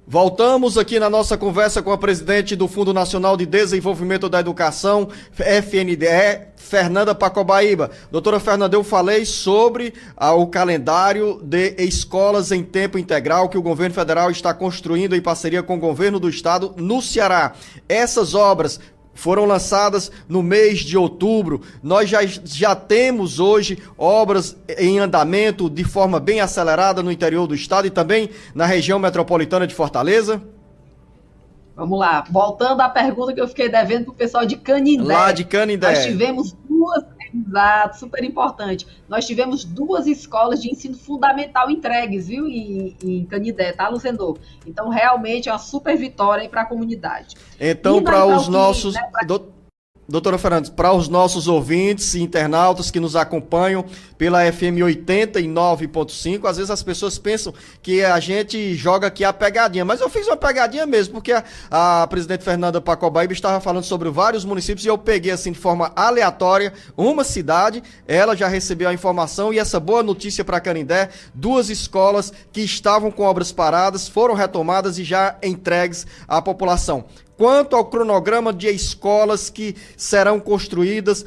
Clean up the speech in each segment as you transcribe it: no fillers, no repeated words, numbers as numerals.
Voltamos aqui na nossa conversa com a presidente do Fundo Nacional de Desenvolvimento da Educação, FNDE, Fernanda Pacobaíba. Doutora Fernanda, eu falei sobre o calendário de escolas em tempo integral que o governo federal está construindo em parceria com o governo do estado no Ceará. Essas obras foram lançadas no mês de outubro. Nós já temos hoje obras em andamento de forma bem acelerada no interior do estado e também na região metropolitana de Fortaleza. Vamos lá, voltando à pergunta que eu fiquei devendo para o pessoal de Canindé. Lá de Canindé. Nós tivemos duas, exato, super importante. Nós tivemos duas escolas de ensino fundamental entregues, viu, em Canindé, tá, Luzenor? Então, realmente é uma super vitória para a comunidade. Então, para os nossos... Doutora Fernandes, para os nossos ouvintes e internautas que nos acompanham pela FM 89.5, às vezes as pessoas pensam que a gente joga aqui a pegadinha, mas eu fiz uma pegadinha mesmo, porque a presidente Fernanda Pacobaíba estava falando sobre vários municípios e eu peguei assim de forma aleatória uma cidade, ela já recebeu a informação e essa boa notícia para Canindé, duas escolas que estavam com obras paradas foram retomadas e já entregues à população. Quanto ao cronograma de escolas que serão construídas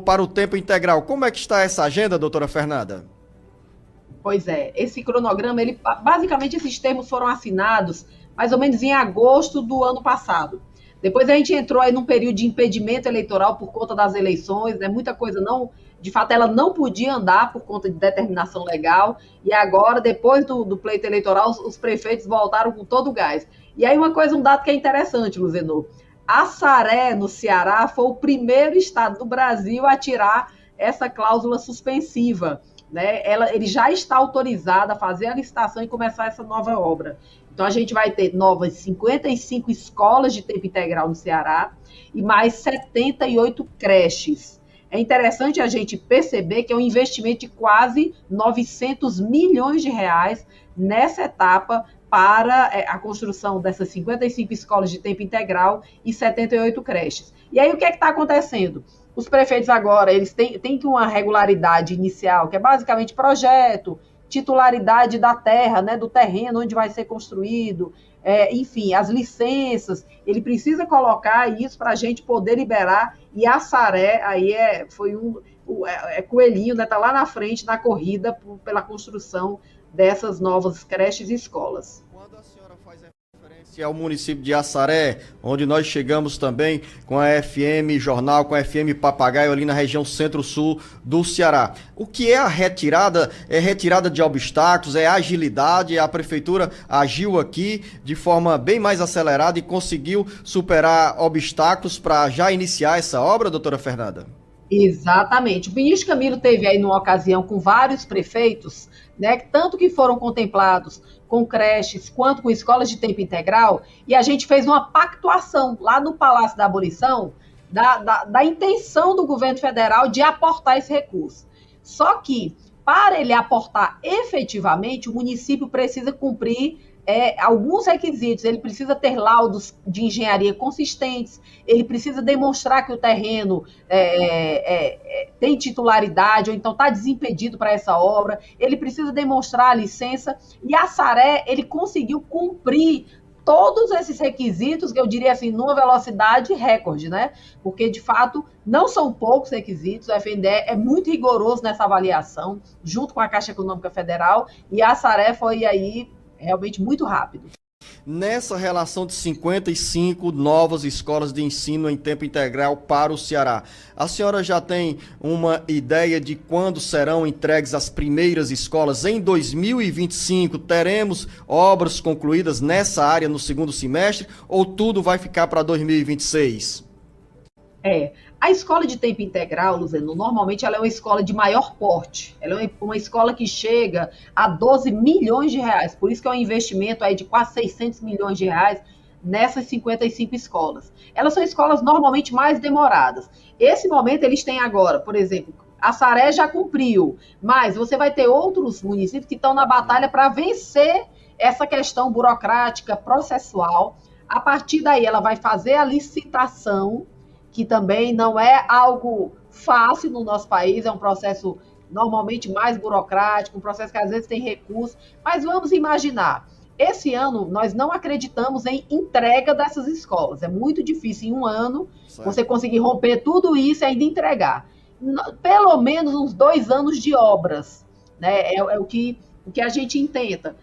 para o tempo integral, como é que está essa agenda, doutora Fernanda? Pois é, esse cronograma, basicamente esses termos foram assinados mais ou menos em agosto do ano passado. Depois a gente entrou aí num período de impedimento eleitoral por conta das eleições, né? Muita coisa de fato, ela não podia andar por conta de determinação legal, e agora, depois do pleito eleitoral, os prefeitos voltaram com todo o gás. E aí um dado que é interessante, Luzenor, Assaré, no Ceará, foi o primeiro estado do Brasil a tirar essa cláusula suspensiva, né? Ele já está autorizado a fazer a licitação e começar essa nova obra. Então, a gente vai ter novas 55 escolas de tempo integral no Ceará e mais 78 creches. É interessante a gente perceber que é um investimento de quase 900 milhões de reais nessa etapa para a construção dessas 55 escolas de tempo integral e 78 creches. E aí, o que é que está acontecendo? Os prefeitos agora, eles têm uma regularidade inicial, que é basicamente projeto, titularidade da terra, né, do terreno onde vai ser construído, enfim, as licenças, ele precisa colocar isso para a gente poder liberar, e a Assaré aí foi coelhinho, né, tá lá na frente na corrida pela construção dessas novas creches e escolas. Quando a senhora faz referência ao município de Assaré, onde nós chegamos também com a FM Jornal, com a FM Papagaio, ali na região centro-sul do Ceará. O que é a retirada? É retirada de obstáculos, é agilidade, a prefeitura agiu aqui de forma bem mais acelerada e conseguiu superar obstáculos para já iniciar essa obra, doutora Fernanda? Exatamente. O ministro Camilo teve aí numa ocasião com vários prefeitos, né, tanto que foram contemplados com creches quanto com escolas de tempo integral, e a gente fez uma pactuação lá no Palácio da Abolição da intenção do governo federal de aportar esse recurso. Só que, para ele aportar efetivamente, o município precisa cumprir alguns requisitos. Ele precisa ter laudos de engenharia consistentes, ele precisa demonstrar que o terreno tem titularidade, ou então está desimpedido para essa obra, ele precisa demonstrar a licença, e a Assaré, ele conseguiu cumprir todos esses requisitos, que eu diria assim, numa velocidade recorde, né? Porque, de fato, não são poucos requisitos, o FNDE é muito rigoroso nessa avaliação, junto com a Caixa Econômica Federal, e a Assaré foi aí realmente muito rápido. Nessa relação de 55 novas escolas de ensino em tempo integral para o Ceará, a senhora já tem uma ideia de quando serão entregues as primeiras escolas? Em 2025 teremos obras concluídas nessa área no segundo semestre ou tudo vai ficar para 2026? A escola de tempo integral, Luzeno, normalmente ela é uma escola de maior porte. Ela é uma escola que chega a 12 milhões de reais. Por isso que é um investimento aí de quase 600 milhões de reais nessas 55 escolas. Elas são escolas normalmente mais demoradas. Esse momento eles têm agora, por exemplo, a Assaré já cumpriu, mas você vai ter outros municípios que estão na batalha para vencer essa questão burocrática, processual. A partir daí ela vai fazer a licitação, que também não é algo fácil no nosso país, é um processo normalmente mais burocrático, um processo que às vezes tem recurso, mas vamos imaginar, esse ano nós não acreditamos em entrega dessas escolas. É muito difícil em um ano você conseguir romper tudo isso e ainda entregar. Pelo menos uns 2 anos de obras, né? É o que a gente intenta.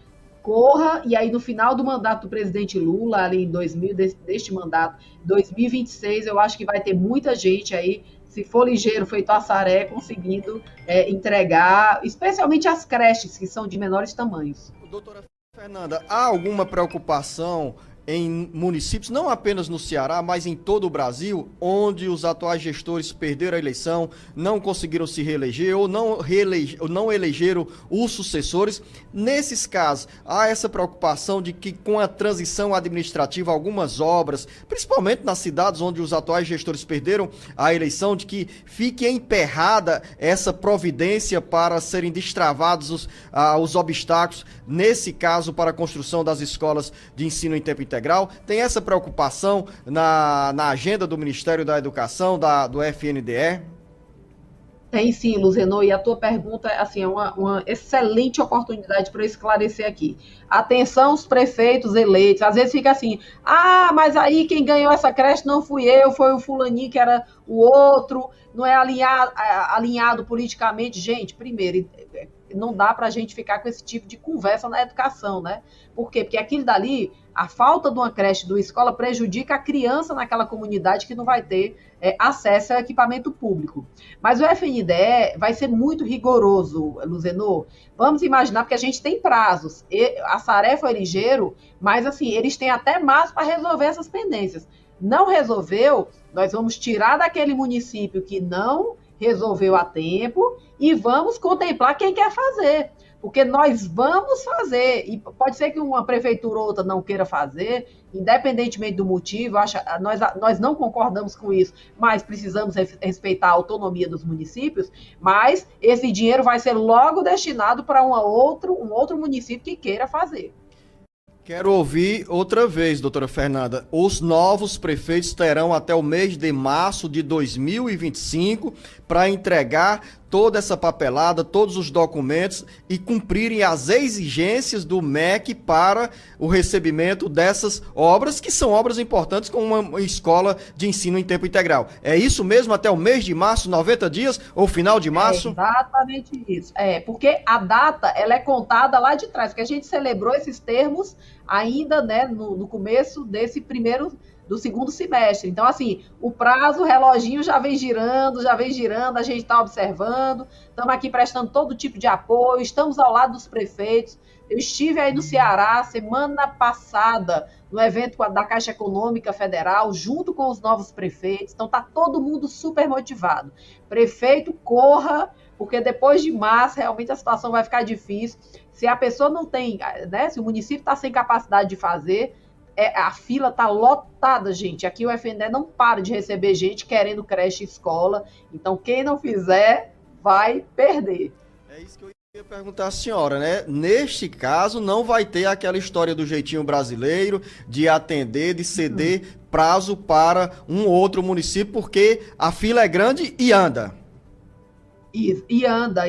Corra, e aí no final do mandato do presidente Lula, ali em 2000, deste mandato, 2026, eu acho que vai ter muita gente aí, se for ligeiro, feito Assaré, conseguindo entregar, especialmente as creches, que são de menores tamanhos. Doutora Fernanda, há alguma preocupação em municípios, não apenas no Ceará, mas em todo o Brasil, onde os atuais gestores perderam a eleição, não conseguiram se reeleger ou não elegeram os sucessores? Nesses casos, há essa preocupação de que com a transição administrativa, algumas obras, principalmente nas cidades onde os atuais gestores perderam a eleição, de que fique emperrada essa providência para serem destravados os obstáculos, nesse caso, para a construção das escolas de ensino em tempo integral? Tem essa preocupação na agenda do Ministério da Educação, do FNDE? Tem sim, Luzenor, e a tua pergunta assim, é uma excelente oportunidade para eu esclarecer aqui. Atenção, os prefeitos eleitos, às vezes fica assim, mas aí quem ganhou essa creche não fui eu, foi o fulaninho que era o outro, não é alinhado politicamente. Gente, primeiro, não dá para a gente ficar com esse tipo de conversa na educação, né? Por quê? Porque aquilo dali, a falta de uma creche, de uma escola, prejudica a criança naquela comunidade que não vai ter acesso a equipamento público. Mas o FNDE vai ser muito rigoroso, Luzenor. Vamos imaginar, porque a gente tem prazos. A Saré foi ligeiro, mas assim, eles têm até março para resolver essas pendências. Não resolveu, nós vamos tirar daquele município que não resolveu a tempo e vamos contemplar quem quer fazer. Porque nós vamos fazer, e pode ser que uma prefeitura ou outra não queira fazer, independentemente do motivo, nós não concordamos com isso, mas precisamos respeitar a autonomia dos municípios, mas esse dinheiro vai ser logo destinado para um outro município que queira fazer. Quero ouvir outra vez, doutora Fernanda. Os novos prefeitos terão até o mês de março de 2025 para entregar toda essa papelada, todos os documentos e cumprirem as exigências do MEC para o recebimento dessas obras, que são obras importantes como uma escola de ensino em tempo integral. É isso mesmo, até o mês de março, 90 dias, ou final de março? É exatamente isso. Porque a data ela é contada lá de trás, porque a gente celebrou esses termos ainda, né, no começo do segundo semestre. Então, assim, o prazo, o reloginho já vem girando, a gente está observando, estamos aqui prestando todo tipo de apoio, estamos ao lado dos prefeitos. Eu estive aí no Ceará semana passada, no evento da Caixa Econômica Federal, junto com os novos prefeitos, então está todo mundo super motivado. Prefeito, corra, porque depois de março, realmente a situação vai ficar difícil. Se a pessoa não tem, né, se o município está sem capacidade de fazer, a fila está lotada, gente. Aqui o FNDE não para de receber gente querendo creche e escola. Então, quem não fizer, vai perder. É isso que eu ia perguntar à senhora, né? Neste caso, não vai ter aquela história do jeitinho brasileiro, de atender, de ceder prazo para um outro município, porque a fila é grande e anda. E anda.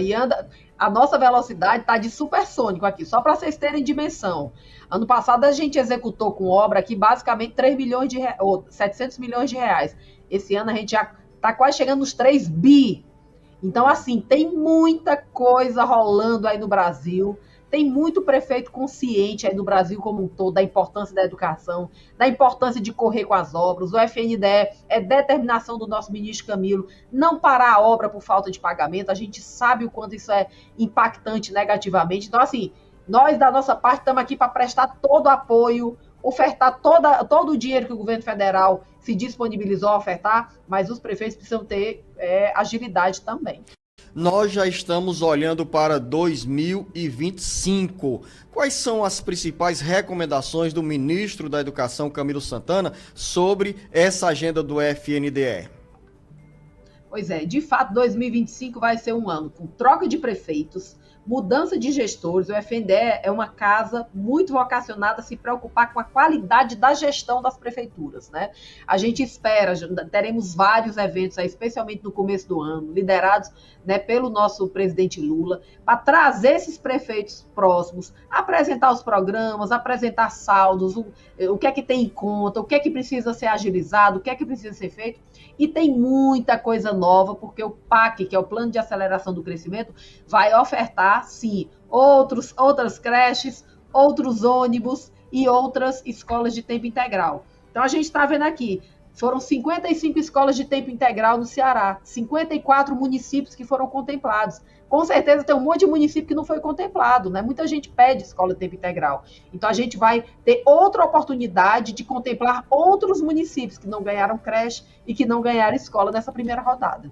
A nossa velocidade está de supersônico aqui, só para vocês terem dimensão. Ano passado a gente executou com obra aqui basicamente 700 milhões de reais. Esse ano a gente já está quase chegando nos 3 bi. Então, assim, tem muita coisa rolando aí no Brasil. Tem muito prefeito consciente aí no Brasil como um todo da importância da educação, da importância de correr com as obras. O FNDE é determinação do nosso ministro Camilo não parar a obra por falta de pagamento. A gente sabe o quanto isso é impactante negativamente. Então, assim, nós da nossa parte estamos aqui para prestar todo o apoio, ofertar todo o dinheiro que o governo federal se disponibilizou a ofertar, mas os prefeitos precisam ter agilidade também. Nós já estamos olhando para 2025. Quais são as principais recomendações do ministro da Educação, Camilo Santana, sobre essa agenda do FNDE? Pois é, de fato, 2025 vai ser um ano com troca de prefeitos, mudança de gestores. O FNDE é uma casa muito vocacionada a se preocupar com a qualidade da gestão das prefeituras, né? A gente espera, teremos vários eventos, especialmente no começo do ano, liderados, né, pelo nosso presidente Lula, para trazer esses prefeitos próximos, apresentar os programas, apresentar saldos, o que é que tem em conta, o que é que precisa ser agilizado, o que é que precisa ser feito. E tem muita coisa nova, porque o PAC, que é o Plano de Aceleração do Crescimento, vai ofertar, sim, outras creches, outros ônibus e outras escolas de tempo integral. Então, a gente está vendo aqui, foram 55 escolas de tempo integral no Ceará, 54 municípios que foram contemplados. Com certeza tem um monte de município que não foi contemplado, né? Muita gente pede escola de tempo integral. Então, a gente vai ter outra oportunidade de contemplar outros municípios que não ganharam creche e que não ganharam escola nessa primeira rodada.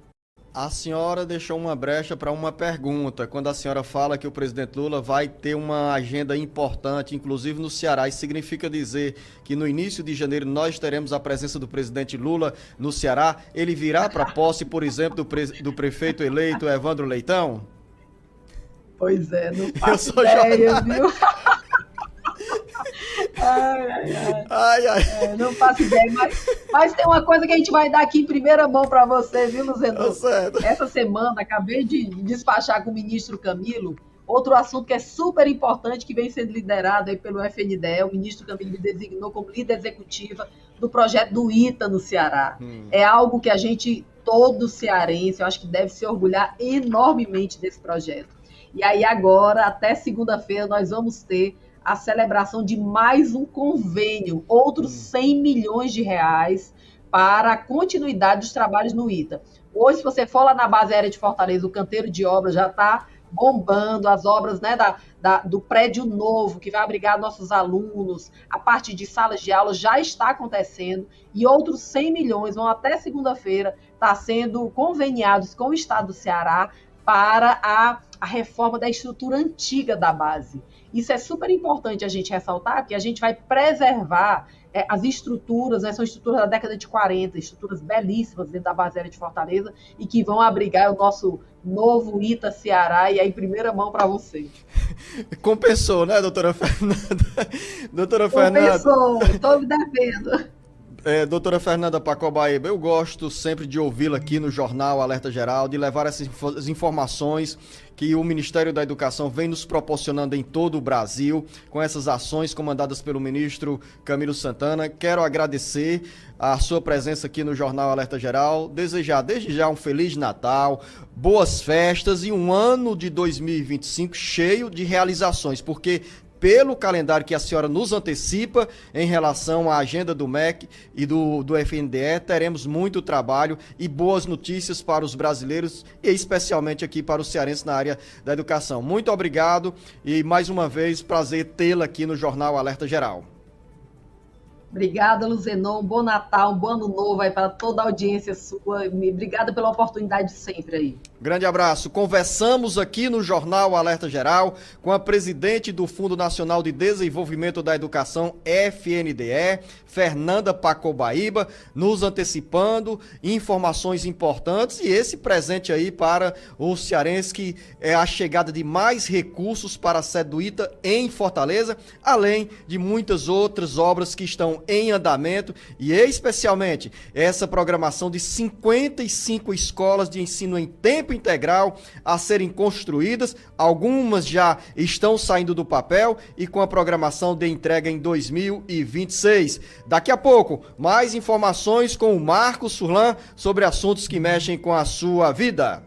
A senhora deixou uma brecha para uma pergunta. Quando a senhora fala que o presidente Lula vai ter uma agenda importante, inclusive no Ceará, isso significa dizer que no início de janeiro nós teremos a presença do presidente Lula no Ceará? Ele virá para posse, por exemplo, do prefeito eleito Evandro Leitão? Pois é, não faço ideia, viu? Não faço ideia, mas tem uma coisa que a gente vai dar aqui em primeira mão para você, viu, Luzenor? Essa semana, acabei de despachar com o ministro Camilo, outro assunto que é super importante, que vem sendo liderado aí pelo FNDE, o ministro Camilo me designou como líder executiva do projeto do ITA no Ceará. É algo que a gente, todo cearense, eu acho que deve se orgulhar enormemente desse projeto. E aí agora, até segunda-feira, nós vamos ter a celebração de mais um convênio, outros 100 milhões de reais para a continuidade dos trabalhos no ITA. Hoje, se você for lá na base aérea de Fortaleza, o canteiro de obras já está bombando, as obras, né, do prédio novo, que vai abrigar nossos alunos, a parte de salas de aula já está acontecendo, e outros 100 milhões vão até segunda-feira estar sendo conveniados com o Estado do Ceará para a reforma da estrutura antiga da base. Isso é super importante a gente ressaltar, porque a gente vai preservar as estruturas, né, são estruturas da década de 40, estruturas belíssimas dentro da base aérea de Fortaleza e que vão abrigar o nosso novo ITA Ceará, e aí em primeira mão para você. Compensou, né, doutora Fernanda? Doutora Fernanda. Compensou, estou me devendo. Doutora Fernanda Pacobaíba, eu gosto sempre de ouvi-la aqui no Jornal Alerta Geral, de levar essas informações que o Ministério da Educação vem nos proporcionando em todo o Brasil, com essas ações comandadas pelo ministro Camilo Santana. Quero agradecer a sua presença aqui no Jornal Alerta Geral, desejar desde já um Feliz Natal, boas festas e um ano de 2025 cheio de realizações, porque pelo calendário que a senhora nos antecipa em relação à agenda do MEC e do FNDE, teremos muito trabalho e boas notícias para os brasileiros e especialmente aqui para os cearenses na área da educação. Muito obrigado e mais uma vez prazer tê-la aqui no Jornal Alerta Geral. Obrigada, Luzenon. Um bom Natal, um bom ano novo aí para toda a audiência sua. Obrigada pela oportunidade sempre aí. Grande abraço. Conversamos aqui no Jornal Alerta Geral com a presidente do Fundo Nacional de Desenvolvimento da Educação, FNDE, Fernanda Pacobaíba, nos antecipando informações importantes e esse presente aí para o cearense, que é a chegada de mais recursos para a sede do ITA em Fortaleza, além de muitas outras obras que estão em andamento e especialmente essa programação de 55 escolas de ensino em tempo integral a serem construídas, algumas já estão saindo do papel e com a programação de entrega em 2026. Daqui a pouco, mais informações com o Marcos Furlan sobre assuntos que mexem com a sua vida.